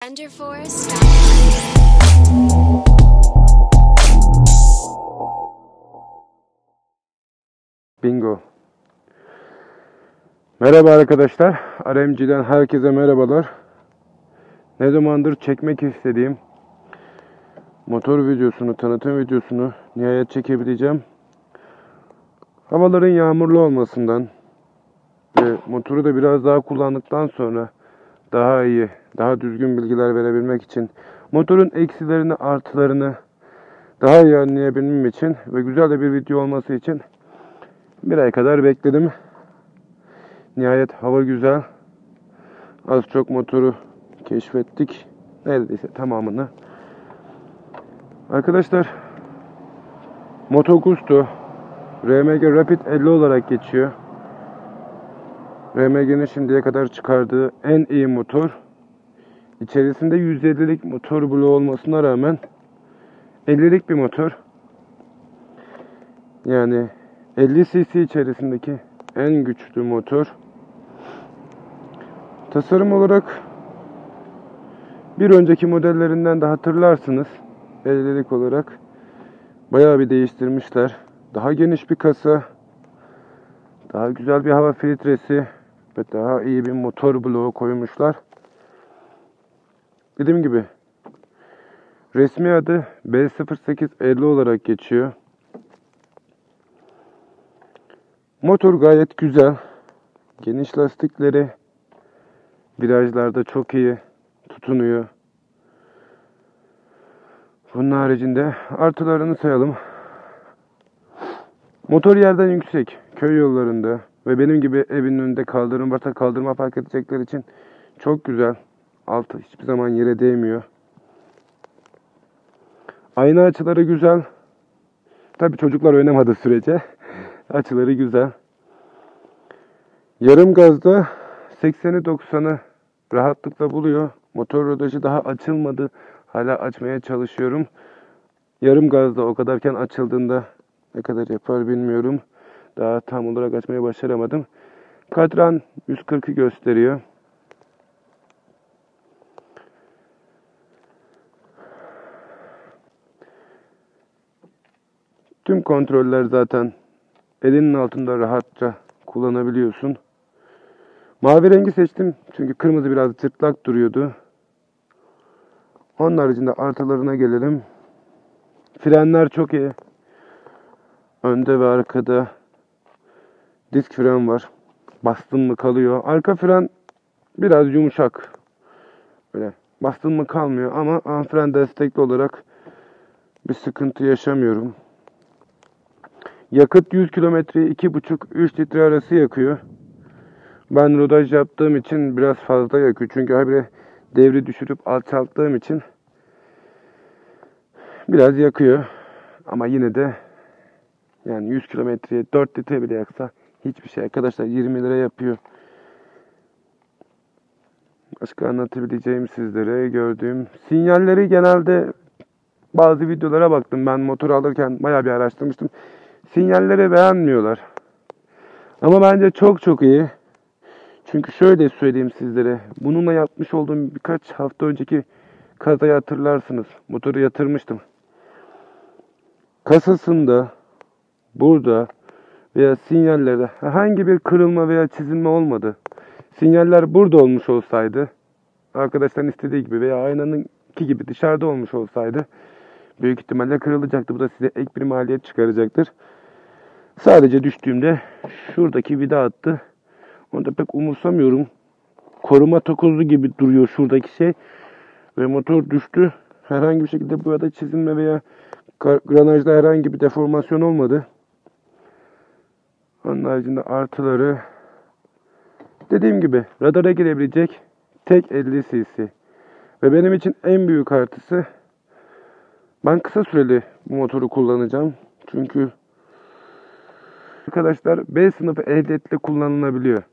Forest. Bingo. Merhaba arkadaşlar. RMG'den herkese merhabalar. Ne zamandır çekmek istediğim motor videosunu, tanıtım videosunu nihayet çekebileceğim. Havaların yağmurlu olmasından ve motoru da biraz daha kullandıktan sonra daha iyi, daha düzgün bilgiler verebilmek için, motorun eksilerini, artılarını daha iyi anlayabilmem için ve güzel de bir video olması için bir ay kadar bekledim. Nihayet hava güzel. Az çok motoru keşfettik. Neredeyse tamamını. Arkadaşlar, Moto Guzzi RMG Rapid 50 olarak geçiyor. RMG'nin şimdiye kadar çıkardığı en iyi motor. İçerisinde 150'lik motor bloğu olmasına rağmen 50'lik bir motor. Yani 50 cc içerisindeki en güçlü motor. Tasarım olarak bir önceki modellerinden de hatırlarsınız. 50'lik olarak bayağı bir değiştirmişler. Daha geniş bir kasa, daha güzel bir hava filtresi ve daha iyi bir motor bloğu koymuşlar. Dediğim gibi resmi adı B0850 olarak geçiyor. Motor gayet güzel. Geniş lastikleri, virajlarda çok iyi tutunuyor. Bunun haricinde artılarını sayalım. Motor yerden yüksek, köy yollarında ve benim gibi evin önünde kaldırım varsa kaldırıma park edecekler için çok güzel. Altı hiçbir zaman yere değmiyor. Ayna açıları güzel. Tabii çocuklar oynamadığı sürece açıları güzel. Yarım gazda 80'i 90'ı rahatlıkla buluyor. Motor rodajı daha açılmadı. Hala açmaya çalışıyorum. Yarım gazda o kadarken açıldığında ne kadar yapar bilmiyorum. Daha tam olarak açmayı başaramadım. Kadran 140'ı gösteriyor. Tüm kontroller zaten elinin altında rahatça kullanabiliyorsun. Mavi rengi seçtim çünkü kırmızı biraz cırtlak duruyordu. Onun haricinde artılarına gelelim. Frenler çok iyi. Önde ve arkada disk fren var. Bastın mı kalıyor. Arka fren biraz yumuşak. Böyle bastın mı kalmıyor ama ön fren destekli olarak bir sıkıntı yaşamıyorum. Yakıt 100 kilometreyi 2,5-3 litre arası yakıyor. Ben rodaj yaptığım için biraz fazla yakıyor. Çünkü habire devri düşürüp alçalttığım için biraz yakıyor. Ama yine de yani 100 kilometreye 4 litre bile yaksa hiçbir şey. Arkadaşlar 20 lira yapıyor. Başka anlatabileceğim sizlere gördüğüm sinyalleri genelde bazı videolara baktım. Ben motor alırken bayağı bir araştırmıştım. Sinyalleri beğenmiyorlar. Ama bence çok çok iyi. Çünkü şöyle söyleyeyim sizlere. Bununla yapmış olduğum birkaç hafta önceki kazayı hatırlarsınız. Motoru yatırmıştım. Kasasında, burada veya sinyallerde herhangi bir kırılma veya çizilme olmadı. Sinyaller burada olmuş olsaydı, arkadaşların istediği gibi veya aynanınki gibi dışarıda olmuş olsaydı büyük ihtimalle kırılacaktı. Bu da size ek bir maliyet çıkaracaktır. Sadece düştüğümde şuradaki vida attı. Onu da pek umursamıyorum. Koruma takozu gibi duruyor şuradaki şey. Ve motor düştü. Herhangi bir şekilde burada çizilme veya granajda herhangi bir deformasyon olmadı. Onun haricinde artıları, dediğim gibi radara girebilecek tek 50 cc. Ve benim için en büyük artısı, ben kısa süreli bu motoru kullanacağım. Çünkü arkadaşlar B sınıfı ehliyetle kullanılabiliyor.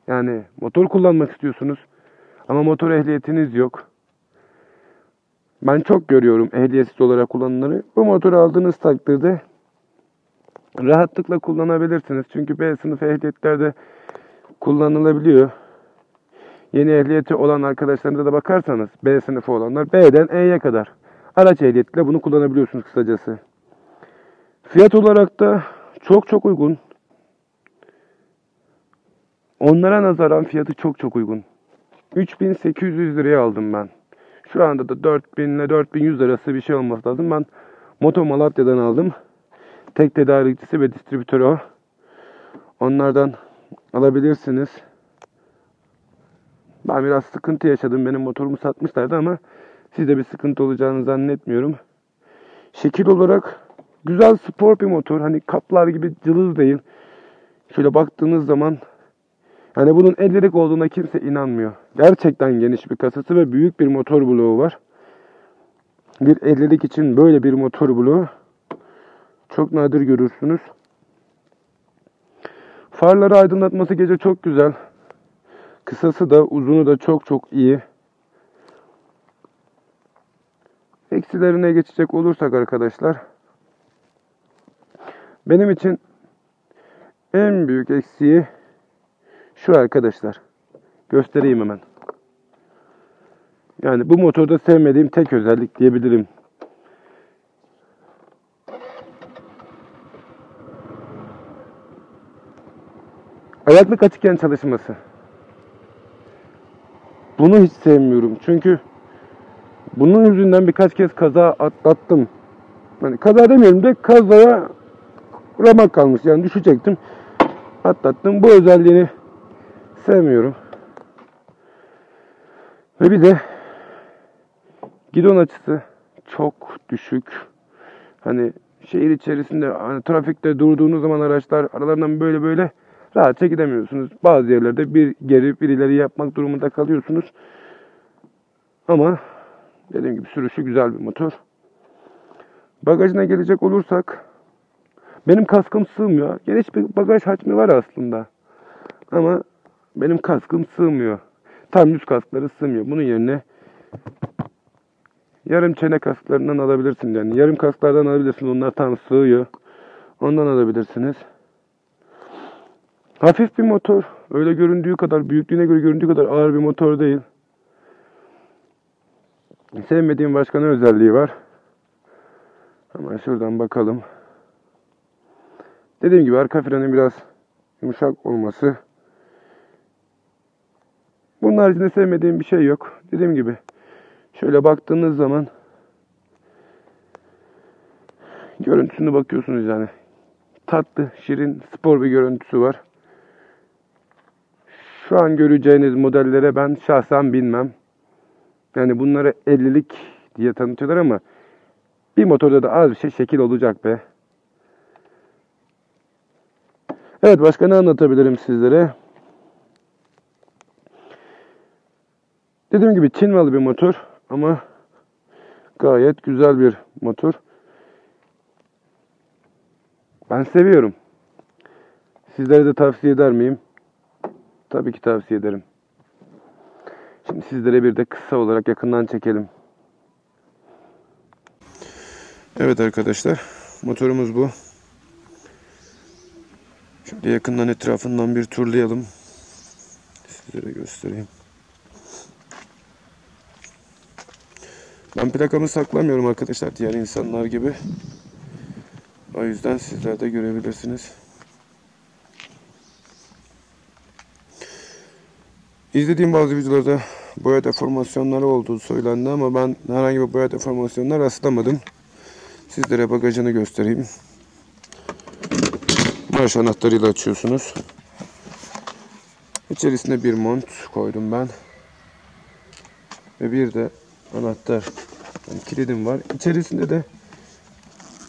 Yani motor kullanmak istiyorsunuz ama motor ehliyetiniz yok. Ben çok görüyorum ehliyetsiz olarak kullananları. Bu motoru aldığınız takdirde rahatlıkla kullanabilirsiniz. Çünkü B sınıfı ehliyetlerde kullanılabiliyor. Yeni ehliyeti olan arkadaşlarınıza da bakarsanız B sınıfı olanlar B'den E'ye kadar araç ehliyetiyle bunu kullanabiliyorsunuz kısacası. Fiyat olarak da çok uygun. Onlara nazaran fiyatı çok uygun. 3800 liraya aldım ben. Şu anda da 4000 ile 4100 arası bir şey olması lazım. Ben Moto Malatya'dan aldım. Tek tedarikçisi ve distribütörü o. Onlardan alabilirsiniz. Ben biraz sıkıntı yaşadım. Benim motorumu satmışlardı ama sizde bir sıkıntı olacağını zannetmiyorum. Şekil olarak güzel spor bir motor. Hani kaplar gibi cılız değil. Şöyle baktığınız zaman yani bunun 50'lik olduğuna kimse inanmıyor. Gerçekten geniş bir kasası ve büyük bir motor bloğu var. Bir 50'lik için böyle bir motor bloğu çok nadir görürsünüz. Farları aydınlatması gece çok güzel. Kısası da uzunu da çok iyi. Eksilerine geçecek olursak arkadaşlar, benim için en büyük eksiği şu arkadaşlar. Göstereyim hemen. Yani bu motorda sevmediğim tek özellik diyebilirim. Ayaklık açıkken çalışması. Bunu hiç sevmiyorum. Çünkü bunun yüzünden birkaç kez kaza atlattım. Yani kaza demeyelim de kazaya ramak kalmış. Yani düşecektim. Atlattım. Bu özelliğini sevmiyorum. Ve bir de gidon açısı çok düşük. Hani şehir içerisinde hani trafikte durduğunuz zaman araçlar aralarından böyle rahatça gidemiyorsunuz. Bazı yerlerde bir geri bir ileri yapmak durumunda kalıyorsunuz. Ama dediğim gibi sürüşü güzel bir motor. Bagajına gelecek olursak benim kaskım sığmıyor. Geniş bir bagaj hacmi var aslında. Ama benim kaskım sığmıyor. Tam yüz kaskları sığmıyor. Bunun yerine yarım çene kasklarından alabilirsiniz. Yani yarım kasklardan alabilirsiniz. Onlar tam sığıyor. Ondan alabilirsiniz. Hafif bir motor. Öyle göründüğü kadar, büyüklüğüne göre göründüğü kadar ağır bir motor değil. Sevmediğim başka ne özelliği var? Ama şuradan bakalım. Dediğim gibi arka frenin biraz yumuşak olması. Bunun haricinde sevmediğim bir şey yok. Dediğim gibi şöyle baktığınız zaman görüntüsüne bakıyorsunuz yani. Tatlı, şirin, spor bir görüntüsü var. Şu an göreceğiniz modellere ben şahsen binmem. Yani bunları 50'lik diye tanıtıyorlar ama bir motorda da az bir şey şekil olacak be. Evet, başka ne anlatabilirim sizlere? Dediğim gibi Çin malı bir motor ama gayet güzel bir motor. Ben seviyorum. Sizlere de tavsiye eder miyim? Tabii ki tavsiye ederim. Şimdi sizlere bir de kısa olarak yakından çekelim. Evet arkadaşlar, motorumuz bu. Şöyle yakından etrafından bir turlayalım. Sizlere göstereyim. Ben plakamı saklamıyorum arkadaşlar, diğer insanlar gibi. O yüzden sizler de görebilirsiniz. İzlediğim bazı videolarda boya deformasyonları olduğu söylendi ama ben herhangi bir boya deformasyonuna rastlamadım. Sizlere bagajını göstereyim. Marş anahtarıyla açıyorsunuz. İçerisine bir mont koydum ben. Ve bir de anahtar, yani kilidim var. İçerisinde de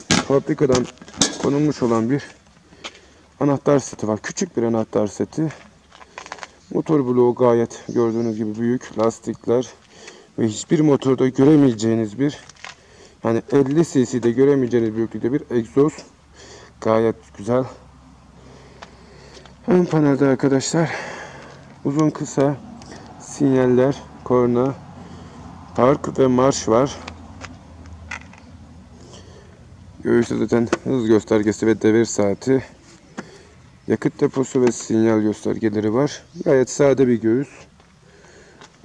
fabrikadan konulmuş olan bir anahtar seti var. Küçük bir anahtar seti. Motor bloğu gayet gördüğünüz gibi büyük. Lastikler ve hiçbir motorda göremeyeceğiniz bir, yani 50 cc'de göremeyeceğiniz büyüklükte bir egzoz. Gayet güzel. Ön panelde arkadaşlar uzun kısa sinyaller, korna, park ve marş var. Göğüste zaten hız göstergesi ve devir saati. Yakıt deposu ve sinyal göstergeleri var. Gayet sade bir göğüs.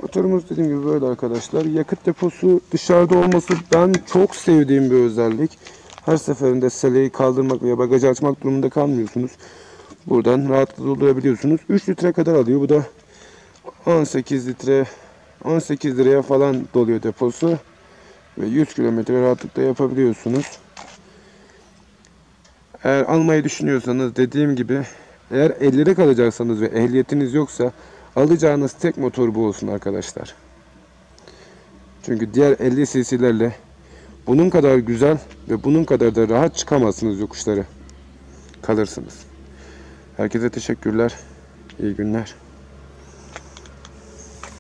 Motorumuz dediğim gibi böyle arkadaşlar. Yakıt deposu dışarıda olması ben çok sevdiğim bir özellik. Her seferinde seleyi kaldırmak veya bagajı açmak durumunda kalmıyorsunuz. Buradan rahatlıkla doldurabiliyorsunuz. 3 litre kadar alıyor. Bu da 18 litre, 18 liraya falan doluyor deposu. Ve 100 kilometre rahatlıkla yapabiliyorsunuz. Eğer almayı düşünüyorsanız dediğim gibi, eğer 50'lere kalacaksanız ve ehliyetiniz yoksa alacağınız tek motor bu olsun arkadaşlar. Çünkü diğer 50 cc'lerle bunun kadar güzel ve bunun kadar da rahat çıkamazsınız yokuşları. Kalırsınız. Herkese teşekkürler. İyi günler.